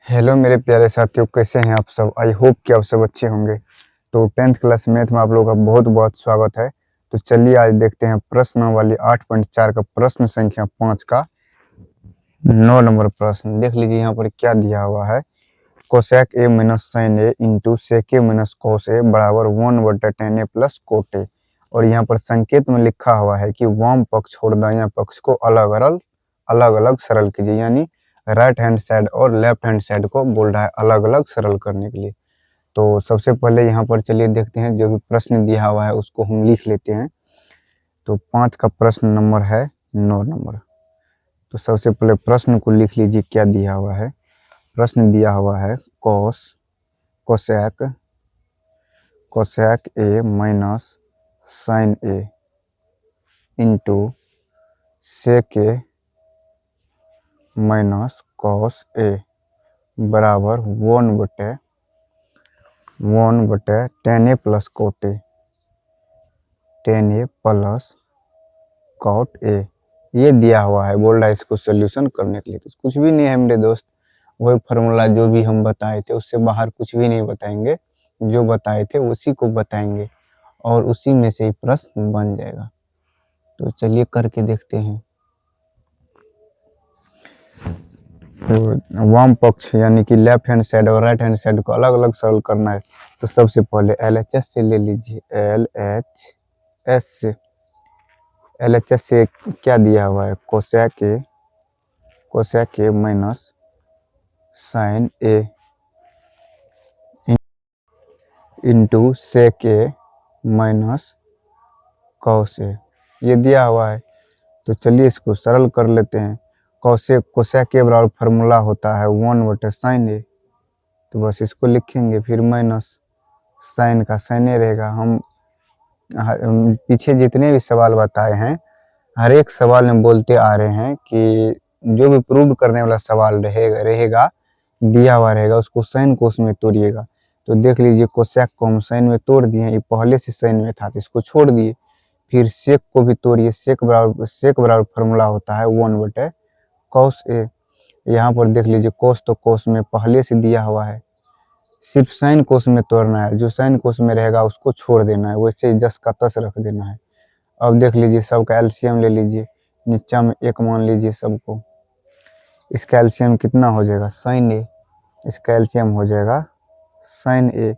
Hello मेरे प्यारे साथियों, कैसे हैं आप सब। आई होप कि आप सब अच्छे होंगे। तो 10th क्लास मैथ में आप लोगों का बहुत बहुत स्वागत है। तो चलिए आज देखते हैं प्रश्न वाली 8.4 का प्रश्न संख्या 5 का 9 नंबर प्रश्न। देख लीजिए यहाँ पर क्या दिया हुआ है। Cosec a minus sine a into sec a minus cos a बराबर 1/tan ए प्लस कोट ए। और यहाँ पर संकेत में लिखा हुआ है कि वाम पक्ष और दायां पक्ष को अलग अलग सरल कीजिए, यानी राइट हैंड साइड और लेफ्ट हैंड साइड को बोल रहा है अलग अलग सरल करने के लिए। तो सबसे पहले यहाँ पर चलिए देखते हैं, जो भी प्रश्न दिया हुआ है उसको हम लिख लेते हैं। तो 5 का प्रश्न नंबर है 9 नंबर। तो सबसे पहले प्रश्न को लिख लीजिए, क्या दिया हुआ है। प्रश्न दिया हुआ है cosec a minus sine a into sec a minus cos a बराबर 1/tan a plus cot a, tan a plus cot a. ये दिया हुआ है, बोल रहा है इसको सोल्यूशन करने के लिए। तो कुछ भी नहीं है मेरे दोस्त, वही फार्मूला जो भी हम बताए थे उससे बाहर कुछ भी नहीं बताएंगे। जो बताए थे उसी को बताएंगे और उसी में से ही प्रश्न बन जाएगा। तो चलिए करके देखते हैं। तो वाम पक्ष यानी कि लेफ्ट हैंड साइड और राइट हैंड साइड को अलग अलग सरल करना है। तो सबसे पहले LHS से ले लीजिए। LHS से क्या दिया हुआ है, cosec a minus sine a into sec a minus cos a, ये दिया हुआ है। तो चलिए इसको सरल कर लेते हैं। कोसेक के बराबर फार्मूला होता है 1/sin ए। तो बस इसको लिखेंगे, फिर माइनस साइन का साइन ए रहेगा। हम पीछे जितने भी सवाल बताए हैं हर एक सवाल में बोलते आ रहे हैं कि जो भी प्रूव करने वाला सवाल रहेगा दिया हुआ रहेगा उसको साइन कोस में तोड़िएगा। तो देख लीजिए कोसेक को हम साइन में तोड़ दिए, ये पहले से साइन में था तो इसको छोड़ दिए। फिर सेक को भी तोड़िए, सेक बराबर फार्मूला होता है 1/cos ए। यहाँ पर देख लीजिए कोस तो कोस में पहले से दिया हुआ है, सिर्फ साइन कोस में तोड़ना है। जो साइन कोस में रहेगा उसको छोड़ देना है, वैसे ही जस का तस रख देना है। अब देख लीजिए सबका एलसीएम ले लीजिए, नीचा में 1 मान लीजिए सबको। इसका एलसीएम कितना हो जाएगा, साइन ए। इसका एलसीएम हो जाएगा साइन ए।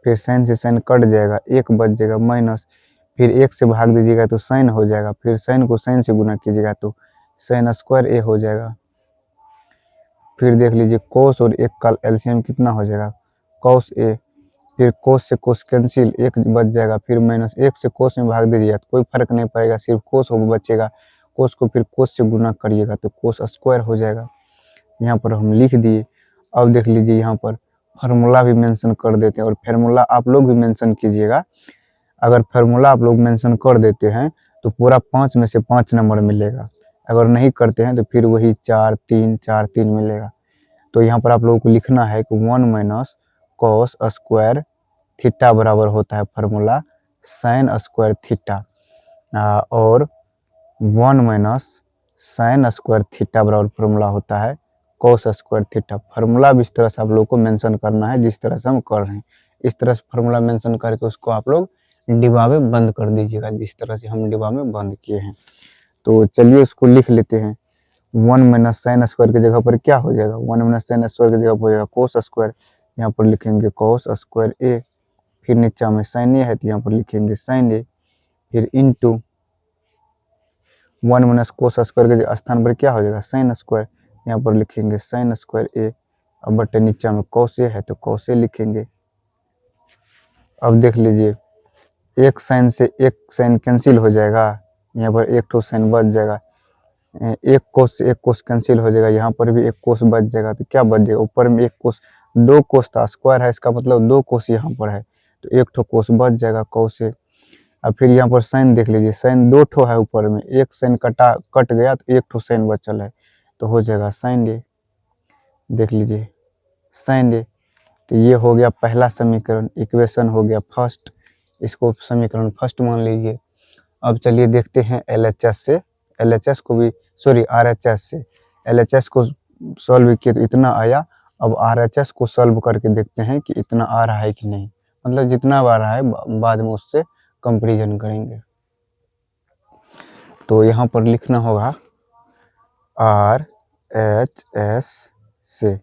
फिर साइन से साइन कट जाएगा, 1 बच जाएगा माइनस, फिर 1 से भाग दीजिएगा तो साइन हो जाएगा। फिर साइन को साइन से गुना कीजिएगा तो साइन स्क्वायर ए हो जाएगा। फिर देख लीजिए कोस और 1 का एलसीएम कितना हो जाएगा, कॉस ए। फिर कोस से कोस कैंसिल, 1 बच जाएगा। फिर माइनस 1 से कोस में भाग दीजिएगा तो कोई फर्क नहीं पड़ेगा, सिर्फ कोस हो बचेगा। कोस को फिर कोस से गुना करिएगा तो कोस स्क्वायर हो जाएगा। यहाँ पर हम लिख दिए। अब देख लीजिए यहाँ पर फार्मूला भी मेंशन कर देते हैं, और फार्मूला आप लोग भी मेंशन कीजिएगा। अगर फार्मूला आप लोग मेंशन कर देते हैं तो पूरा 5 में से 5 नंबर मिलेगा। अगर नहीं करते हैं तो फिर वही 4 3 4 3 मिलेगा। तो यहाँ पर आप लोगों को लिखना है कि 1 माइनस कॉस स्क्वायर थीटा बराबर होता है फार्मूला साइन स्क्वायर थीटा, और 1 माइनस साइन स्क्वायर थीटा बराबर फार्मूला होता है कोस स्क्वायर थीटा। फार्मूला भी इस तरह से आप लोग को मेंशन करना है जिस तरह से हम कर रहे हैं। इस तरह से फार्मूला मेंशन करके उसको आप लोग डिब्बा में बंद कर दीजिएगा, जिस तरह से हम डिब्बा में बंद किए हैं। तो चलिए उसको लिख लेते हैं। 1 माइनस साइन स्क्वायर की जगह पर क्या हो जाएगा, 1 माइनस साइन स्क्वायर की जगह पर हो जाएगा कोस स्क्वायर। यहाँ पर लिखेंगे कोस स्क्वायर ए। फिर नीचा में साइन ए है तो यहाँ पर लिखेंगे साइन ए। फिर इंटू 1 माइनस कोस स्क्वायर के स्थान पर क्या हो जाएगा, साइन स्क्वायर। यहाँ पर लिखेंगे साइन स्क्वायर ए। अब बटे नीचा में कॉस ए है तो कॉस ए लिखेंगे। अब देख लीजिए एक साइन से एक साइन कैंसिल हो जाएगा, यहाँ पर एक तो साइन बच जाएगा। एक कोस से एक कोस कैंसिल हो जाएगा, यहाँ पर भी एक कोस बच जाएगा। तो क्या बच जाएगा, ऊपर में एक कोस, 2 कोस था, स्क्वायर है इसका मतलब 2 कोस यहाँ पर है तो एक ठो कोस बच जाएगा कोस से। अब फिर यहाँ पर साइन देख लीजिए, साइन 2 ठो है ऊपर में, एक साइन कट गया तो एक ठो साइन बचल है तो हो जाएगा साइन ए। देख लीजिए साइन ए। तो ये हो गया पहला समीकरण, इक्वेशन हो गया फर्स्ट। इसको समीकरण फर्स्ट मान लीजिए। अब चलिए देखते हैं LHS से, LHS को भी सॉरी RHS से। LHS को सॉल्व किए तो इतना आया। अब RHS को सॉल्व करके देखते हैं कि इतना आ रहा है कि नहीं, मतलब जितना आ रहा है बाद में उससे कंपैरिजन करेंगे। तो यहाँ पर लिखना होगा RHS से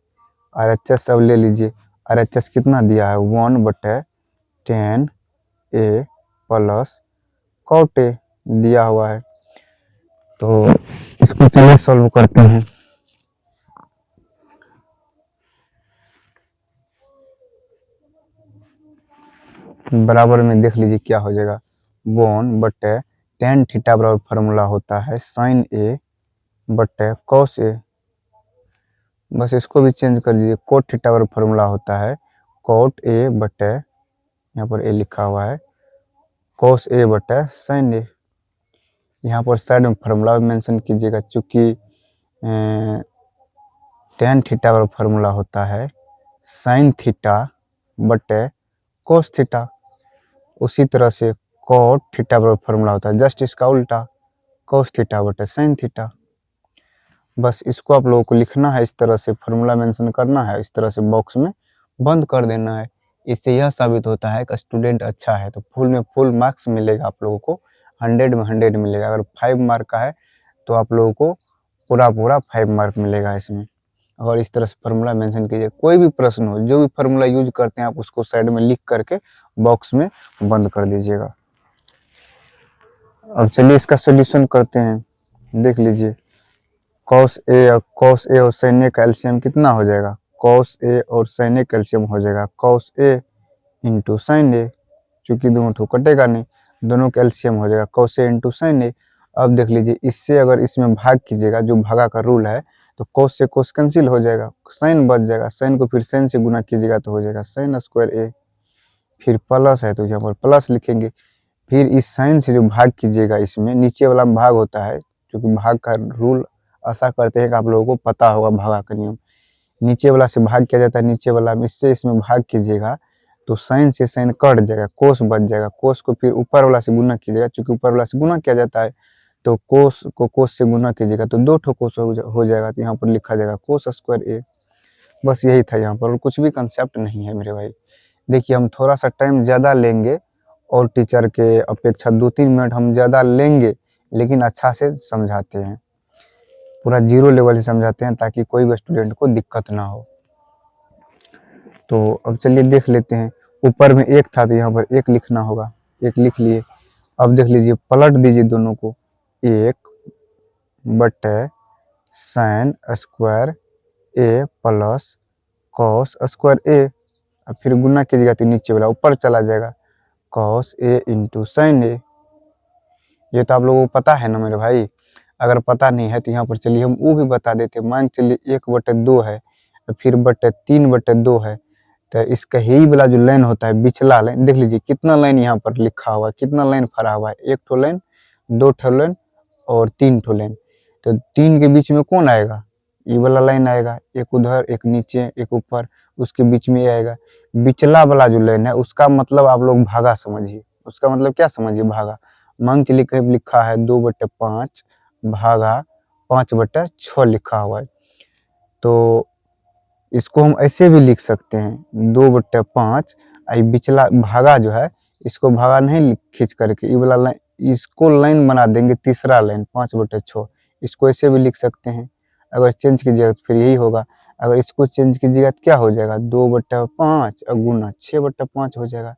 RHS अब ले लीजिए। RHS कितना दिया है 1/10A प्लस cot A दिया हुआ है। तो इसको पहले सॉल्व करते हैं। बराबर में देख लीजिए क्या हो जाएगा 1/tan थीटा बराबर फार्मूला होता है sin A बटे cos A। बस इसको भी चेंज कर दीजिए। cot थीटा बराबर फार्मूला होता है cot A बटे, यहाँ पर A लिखा हुआ है, cos A बटे sin A। यहाँ पर साइड में फार्मूला मेंशन कीजिएगा, चूँकि tan थीटा बराबर फार्मूला होता है sin थीटा बटे cos थीटा। उसी तरह से cot थीटा बराबर फार्मूला होता है जस्ट इसका उल्टा cos थीटा बटे sin थीटा। बस इसको आप लोगों को लिखना है, इस तरह से फार्मूला मेंशन करना है, इस तरह से बॉक्स में बंद कर देना है। इससे यह साबित होता है कि स्टूडेंट अच्छा है तो फुल में फुल मार्क्स मिलेगा आप लोगों को, 100 में 100 मिलेगा। अगर 5 मार्क का है तो आप लोगों को पूरा 5 मार्क मिलेगा इसमें। अगर इस तरह से फार्मूला मेंशन कीजिए, कोई भी प्रश्न हो, जो भी फार्मूला यूज करते हैं आप उसको साइड में लिख करके बॉक्स में बंद कर दीजिएगा। अब चलिए इसका सोल्यूशन करते हैं। देख लीजिए cos A और sin A का एलसीएम कितना हो जाएगा, cos A और sin A का एलसीएम हो जाएगा cos A into sin A, चूँकि दोनों तो कटेगा नहीं, दोनों का एलसीएम हो जाएगा cos A into sin A। अब देख लीजिए इससे अगर इसमें भाग कीजिएगा, जो भागा का रूल है, तो cos से cos कैंसिल हो जाएगा, sin बच जाएगा, sin को फिर sin से गुना कीजिएगा तो हो जाएगा sin स्क्वायर A। फिर प्लस है तो यहाँ पर प्लस लिखेंगे। फिर इस साइन से जो भाग कीजिएगा, इसमें नीचे वाला में भाग होता है, क्योंकि भाग का रूल आशा करते हैं कि आप लोगों को पता होगा भागा का नियम। नीचे वाला से भाग किया जाता है, नीचे वाला में इससे इसमें भाग कीजिएगा तो साइन से साइन कट जाएगा, कोस बच जाएगा। कोस को फिर ऊपर वाला से गुना कीजिएगा, क्योंकि ऊपर वाला से गुना किया जाता है, तो कोस को कोस से गुना कीजिएगा तो 2 ठो कोस हो जाएगा। तो यहाँ पर लिखा जाएगा कोस स्क्वायर ए। बस यही था यहाँ पर, और कुछ भी कंसेप्ट नहीं है मेरे भाई। देखिए हम थोड़ा सा टाइम ज़्यादा लेंगे और टीचर के अपेक्षा 2-3 मिनट हम ज़्यादा लेंगे, लेकिन अच्छा से समझाते हैं, पूरा 0 लेवल से समझाते हैं ताकि कोई भी स्टूडेंट को दिक्कत ना हो। तो अब चलिए देख लेते हैं। ऊपर में 1 था तो यहाँ पर 1 लिखना होगा, 1 लिख लिए। अब देख लीजिए पलट दीजिए दोनों को, 1/sin स्क्वायर ए प्लस कॉस स्क्वायर ए। अब फिर गुना कीजिएगा तो नीचे वाला ऊपर चला जाएगा, cos A इंटू साइन ए। ये तो आप लोगों को पता है ना मेरे भाई। अगर पता नहीं है तो यहाँ पर चलिए हम वो भी बता देते हैं। मान चलिए 1/2 है, फिर 3/2 है, तो इसका यही वाला जो लाइन होता है, बिचला लाइन, देख लीजिए कितना लाइन यहाँ पर लिखा हुआ है, कितना लाइन फरा हुआ है, 1 ठो लाइन, 2 ठो लाइन और 3 ठो लाइन। तो 3 के बीच में कौन आएगा, ये वाला लाइन आएगा, एक उधर एक नीचे एक ऊपर, उसके बीच में आएगा। बिचला वाला जो लाइन है उसका मतलब आप लोग भागा समझिए। उसका मतलब क्या समझिए, भागा। मान चलिए कहीं लिखा है 2/5 भागा 5/6 लिखा हुआ है, तो इसको हम ऐसे भी लिख सकते हैं 2/5। बिचला भागा जो है, इसको भागा नहीं खींच करके ये वाला लाइन, इसको लाइन बना देंगे, तीसरा लाइन 5/6, इसको ऐसे भी लिख सकते हैं। अगर चेंज कीजिएगा तो फिर यही होगा। अगर इसको चेंज कीजिएगा तो क्या हो जाएगा, 2/5 और गुना 6/5 हो जाएगा।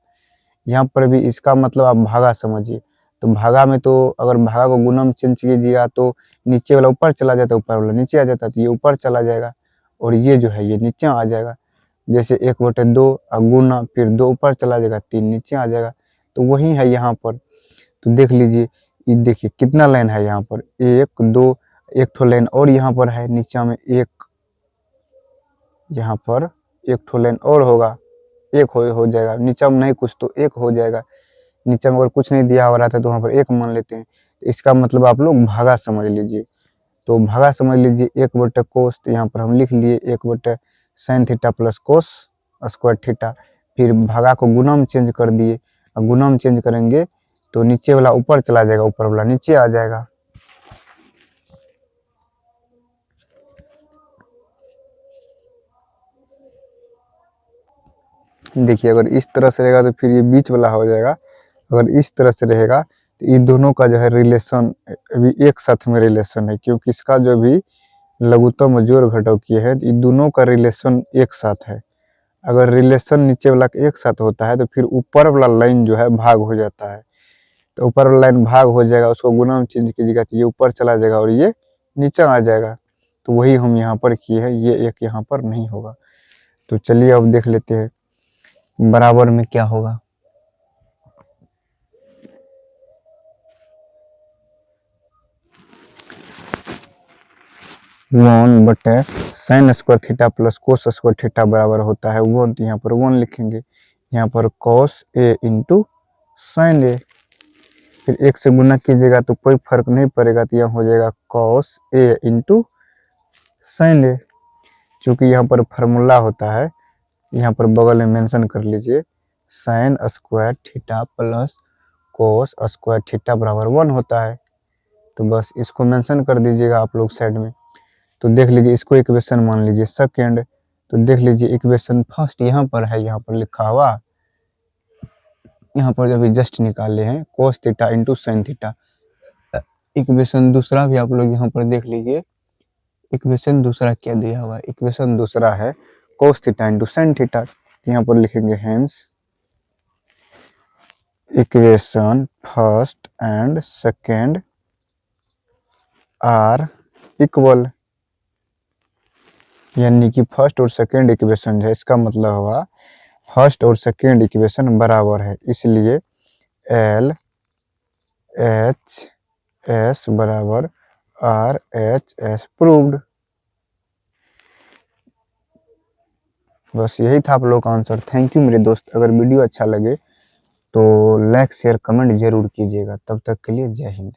यहाँ पर भी इसका मतलब आप भागा समझिए। तो भागा में तो अगर भागा को गुना में चेंज कीजिएगा तो नीचे वाला ऊपर चला जाता है, ऊपर वाला नीचे आ जाता है, तो ये ऊपर चला जाएगा और ये जो है ये नीचे आ जाएगा। जैसे 1/2 गुना, फिर 2 ऊपर चला जाएगा, 3 नीचे आ जाएगा। तो वही है यहाँ पर। तो देख लीजिए, ये देखिए कितना लाइन है यहाँ पर, 1 2, एक ठो लाइन और यहाँ पर है नीचे में, एक यहाँ पर एक ठो लाइन और होगा, एक हो जाएगा। नीचे में नहीं कुछ तो एक हो जाएगा। नीचे में अगर कुछ नहीं दिया हो रहा था तो वहाँ पर एक मान लेते हैं। तो इसका मतलब आप लोग भागा समझ लीजिए। तो भागा समझ लीजिए 1/cos, तो यहाँ पर हम लिख लिए 1/sin theta plus cos square theta. फिर भागा को गुना में चेंज कर दिए, और गुना में चेंज करेंगे तो नीचे वाला ऊपर चला जाएगा, ऊपर वाला नीचे आ जाएगा। देखिए अगर इस तरह से रहेगा तो फिर ये बीच वाला हो जाएगा, अगर इस तरह से रहेगा तो ये दोनों का जो है रिलेशन अभी एक साथ में रिलेशन है, क्योंकि इसका जो भी लघुत्तम और जोड़ घटाव किए हैं ये दोनों का रिलेशन एक साथ है। अगर रिलेशन नीचे वाला का एक साथ होता है तो फिर ऊपर वाला लाइन जो है भाग हो जाता है, तो ऊपर वाला लाइन भाग हो जाएगा, उसको गुना में चेंज कीजिएगा तो ये ऊपर चला जाएगा और ये नीचे आ जाएगा। तो वही हम यहाँ पर किए हैं, ये एक यहाँ पर नहीं होगा। तो चलिए अब देख लेते हैं बराबर में क्या होगा। 1/sin² प्लस cos² बराबर होता है 1, तो यहाँ पर 1 लिखेंगे। यहाँ पर cos A इंटू साइन ए, फिर 1 से गुना कीजिएगा तो कोई फर्क नहीं पड़ेगा, तो यहाँ हो जाएगा cos A इंटू साइन ए। चूँकि यहाँ पर फार्मूला होता है, यहाँ पर बगल में मेंशन कर लीजिए sin² प्लस cos² बराबर 1 होता है, तो बस इसको मेंशन कर दीजिएगा आप लोग साइड में। तो देख लीजिए इसको इक्वेशन मान लीजिए सेकेंड, तो देख लीजिए इक्वेशन फर्स्ट यहाँ पर है, यहाँ पर लिखा हुआ, यहाँ पर जब जस्ट निकाले हैं cos theta into sine theta. Equation दूसरा भी आप लोग यहाँ पर देख लीजिए, इक्वेशन दूसरा क्या दिया हुआ है, इक्वेशन दूसरा है cos theta into sine theta. यहाँ पर लिखेंगे hence equation first and second are equal, यानी कि फर्स्ट और सेकेंड इक्वेशन है, इसका मतलब होगा फर्स्ट और सेकेंड इक्वेशन बराबर है, इसलिए एल एच एस बराबर आर एच एस प्रूव्ड। बस यही था आप लोगों का आंसर। थैंक यू मेरे दोस्त। अगर वीडियो अच्छा लगे तो लाइक शेयर कमेंट जरूर कीजिएगा। तब तक के लिए जय हिंद।